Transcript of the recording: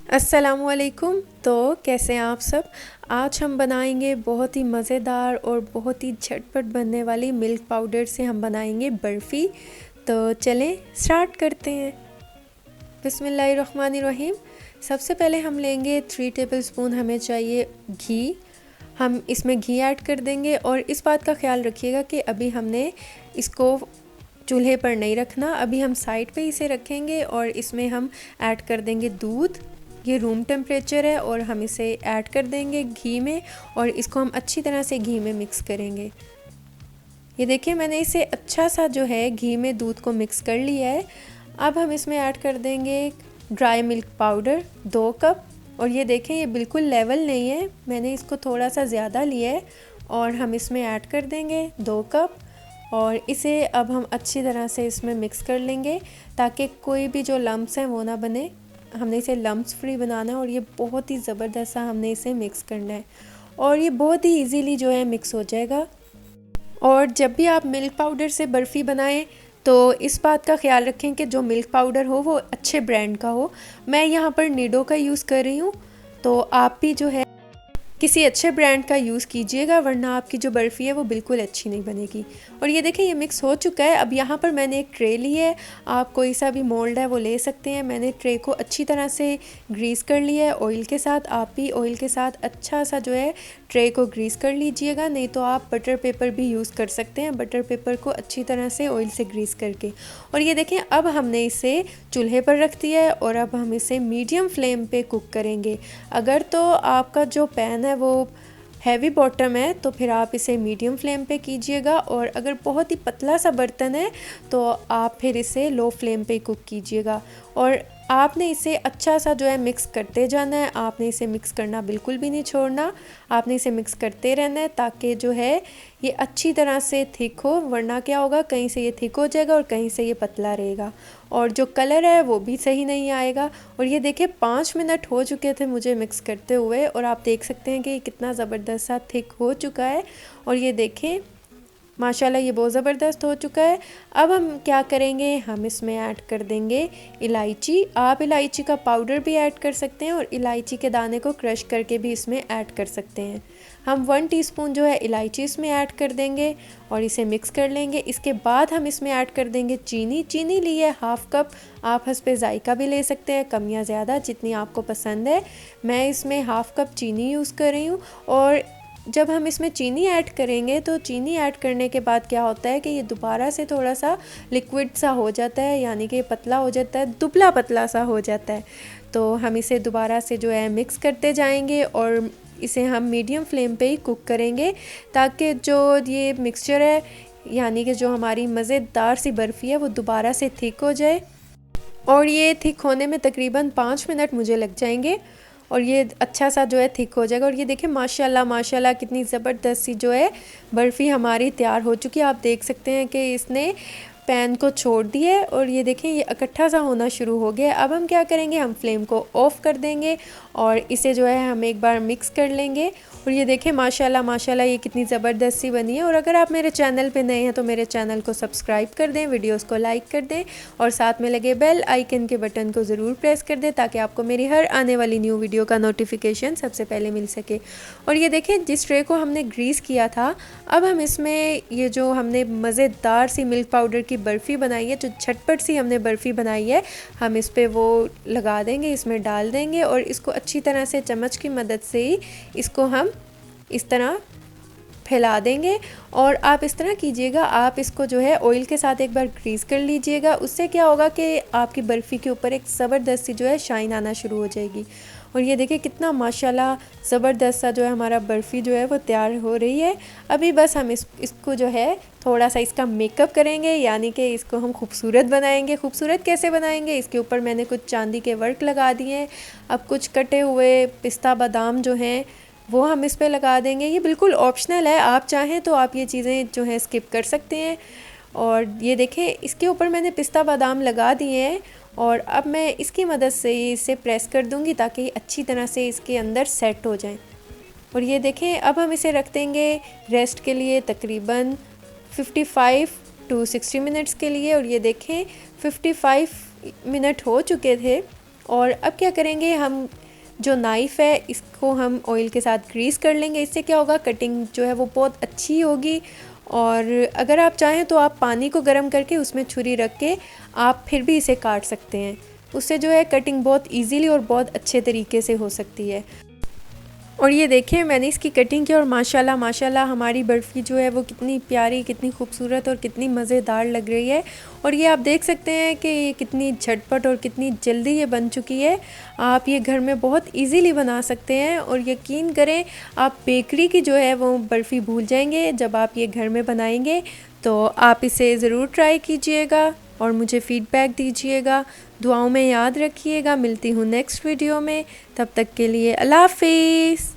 अस्सलामुअलैकुम। तो कैसे हैं आप सब। आज हम बनाएंगे बहुत ही मज़ेदार और बहुत ही झटपट बनने वाली मिल्क पाउडर से हम बनाएंगे बर्फ़ी। तो चलें स्टार्ट करते हैं। बिस्मिल्लाहिर्रहमानिर्रहीम। सबसे पहले हम लेंगे 3 टेबलस्पून हमें चाहिए घी। हम इसमें घी ऐड कर देंगे और इस बात का ख्याल रखिएगा कि अभी हमने इसको चूल्हे पर नहीं रखना, अभी हम साइड पे इसे रखेंगे और इसमें हम ऐड कर देंगे दूध। ये रूम टेम्परेचर है और हम इसे ऐड कर देंगे घी में और इसको हम अच्छी तरह से घी में मिक्स करेंगे। ये देखिए मैंने इसे अच्छा सा जो है घी में दूध को मिक्स कर लिया है। अब हम इसमें ऐड कर देंगे ड्राई मिल्क पाउडर 2 कप। और ये देखें ये बिल्कुल लेवल नहीं है, मैंने इसको थोड़ा सा ज़्यादा लिया है और हम इसमें ऐड कर देंगे 2 कप। और इसे अब हम अच्छी तरह से इसमें मिक्स कर लेंगे ताकि कोई भी जो लम्प्स हैं वो ना बने। हमने इसे लम्प्स फ्री बनाना है और ये बहुत ही ज़बरदस्त सा हमने इसे मिक्स करना है और ये बहुत ही इजीली जो है मिक्स हो जाएगा। और जब भी आप मिल्क पाउडर से बर्फ़ी बनाएं तो इस बात का ख्याल रखें कि जो मिल्क पाउडर हो वो अच्छे ब्रांड का हो। मैं यहाँ पर नीडो का यूज़ कर रही हूँ, तो आप भी जो है किसी अच्छे ब्रांड का यूज़ कीजिएगा, वरना आपकी जो बर्फ़ी है वो बिल्कुल अच्छी नहीं बनेगी। और ये देखें ये मिक्स हो चुका है। अब यहाँ पर मैंने एक ट्रे ली है, आप कोई सा भी मोल्ड है वो ले सकते हैं। मैंने ट्रे को अच्छी तरह से ग्रीस कर लिया है ऑयल के साथ। आप भी ऑयल के साथ अच्छा सा जो है ट्रे को ग्रीस कर लीजिएगा, नहीं तो आप बटर पेपर भी यूज़ कर सकते हैं, बटर पेपर को अच्छी तरह से ऑयल से ग्रीस करके। और ये देखें अब हमने इसे चूल्हे पर रख दिया है और अब हम इसे मीडियम फ्लेम पे कुक करेंगे। अगर तो आपका जो पैन है वो हैवी बॉटम है तो फिर आप इसे मीडियम फ्लेम पे कीजिएगा, और अगर बहुत ही पतला सा बर्तन है तो आप फिर इसे लो फ्लेम पे कुक कीजिएगा। और आपने इसे अच्छा सा जो है मिक्स करते जाना है, आपने इसे मिक्स करना बिल्कुल भी नहीं छोड़ना, आपने इसे मिक्स करते रहना है ताकि जो है ये अच्छी तरह से थिक हो, वरना क्या होगा कहीं से ये थिक हो जाएगा और कहीं से ये पतला रहेगा और जो कलर है वो भी सही नहीं आएगा। और ये देखिए 5 मिनट हो चुके थे मुझे मिक्स करते हुए और आप देख सकते हैं कि ये कितना ज़बरदस्त सा थिक हो चुका है। और ये देखें माशाल्लाह ये बहुत ज़बरदस्त हो चुका है। अब हम क्या करेंगे, हम इसमें ऐड कर देंगे इलायची। आप इलायची का पाउडर भी ऐड कर सकते हैं और इलायची के दाने को क्रश करके भी इसमें ऐड कर सकते हैं। हम 1 टीस्पून जो है इलायची इसमें ऐड कर देंगे और इसे मिक्स कर लेंगे। इसके बाद हम इसमें ऐड कर देंगे चीनी। चीनी ली है 1/2 कप, आप हस्बे जायका भी ले सकते हैं, कम या ज़्यादा जितनी आपको पसंद है। मैं इसमें 1/2 कप चीनी यूज़ कर रही हूँ। और जब हम इसमें चीनी ऐड करेंगे तो चीनी ऐड करने के बाद क्या होता है कि ये दोबारा से थोड़ा सा लिक्विड सा हो जाता है, यानी कि पतला हो जाता है, दुबला पतला सा हो जाता है। तो हम इसे दोबारा से जो है मिक्स करते जाएंगे और इसे हम मीडियम फ्लेम पे ही कुक करेंगे ताकि जो ये मिक्सचर है यानी कि जो हमारी मज़ेदार सी बर्फ़ी है वो दोबारा से थिक हो जाए। और ये थिक होने में तकरीबन 5 मिनट मुझे लग जाएंगे और ये अच्छा सा जो है थिक हो जाएगा। और ये देखिए माशाल्लाह माशाल्लाह कितनी ज़बरदस्त सी जो है बर्फ़ी हमारी तैयार हो चुकी है। आप देख सकते हैं कि इसने पैन को छोड़ दिया है और ये देखें ये इकट्ठा सा होना शुरू हो गया। अब हम क्या करेंगे, हम फ्लेम को ऑफ़ कर देंगे और इसे जो है हम एक बार मिक्स कर लेंगे। और ये देखें माशाल्लाह माशाल्लाह ये कितनी ज़बरदस्त सी बनी है। और अगर आप मेरे चैनल पे नए हैं तो मेरे चैनल को सब्सक्राइब कर दें, वीडियोस को लाइक कर दें और साथ में लगे बेल आइकन के बटन को ज़रूर प्रेस कर दें ताकि आपको मेरी हर आने वाली न्यू वीडियो का नोटिफिकेशन सबसे पहले मिल सके। और ये देखें जिस ट्रे को हमने ग्रीस किया था, अब हम इसमें ये जो हमने मज़ेदार सी मिल्क पाउडर की बर्फ़ी बनाई है, जो झटपट सी हमने बर्फ़ी बनाई है, हम इस पर वो लगा देंगे, इसमें डाल देंगे और इसको अच्छी तरह से चम्मच की मदद से ही इसको हम इस तरह फैला देंगे। और आप इस तरह कीजिएगा, आप इसको जो है ऑयल के साथ एक बार ग्रीस कर लीजिएगा, उससे क्या होगा कि आपकी बर्फ़ी के ऊपर एक ज़बरदस्त सी जो है शाइन आना शुरू हो जाएगी। और ये देखिए कितना माशाल्लाह ज़बरदस्त सा जो है हमारा बर्फ़ी जो है वो तैयार हो रही है। अभी बस हम इसको जो है थोड़ा सा इसका मेकअप करेंगे, यानी कि इसको हम खूबसूरत बनाएंगे। खूबसूरत कैसे बनाएंगे, इसके ऊपर मैंने कुछ चांदी के वर्क लगा दिए हैं। अब कुछ कटे हुए पिस्ता बादाम जो हैं वो हम इस पे लगा देंगे। ये बिल्कुल ऑप्शनल है, आप चाहें तो आप ये चीज़ें जो है स्किप कर सकते हैं। और ये देखें इसके ऊपर मैंने पिस्ता बादाम लगा दिए हैं और अब मैं इसकी मदद से इसे प्रेस कर दूंगी ताकि ये अच्छी तरह से इसके अंदर सेट हो जाए। और ये देखें अब हम इसे रख देंगे रेस्ट के लिए तकरीबन 55 to 60 मिनट्स के लिए। और ये देखें 55 मिनट हो चुके थे और अब क्या करेंगे, हम जो नाइफ़ है इसको हम ऑयल के साथ ग्रीस कर लेंगे। इससे क्या होगा, कटिंग जो है वो बहुत अच्छी होगी। और अगर आप चाहें तो आप पानी को गर्म करके उसमें छुरी रख के आप फिर भी इसे काट सकते हैं। उससे जो है कटिंग बहुत इजीली और बहुत अच्छे तरीके से हो सकती है। और ये देखें मैंने इसकी कटिंग की और माशाल्लाह माशाल्लाह हमारी बर्फ़ी जो है वो कितनी प्यारी, कितनी खूबसूरत और कितनी मज़ेदार लग रही है। और ये आप देख सकते हैं कि ये कितनी झटपट और कितनी जल्दी ये बन चुकी है। आप ये घर में बहुत इजीली बना सकते हैं और यकीन करें आप बेकरी की जो है वो बर्फ़ी भूल जाएंगे जब आप ये घर में बनाएंगे। तो आप इसे ज़रूर ट्राई कीजिएगा और मुझे फ़ीडबैक दीजिएगा। दुआओं में याद रखिएगा। मिलती हूँ नेक्स्ट वीडियो में, तब तक के लिए अल्लाह हाफ़िज़।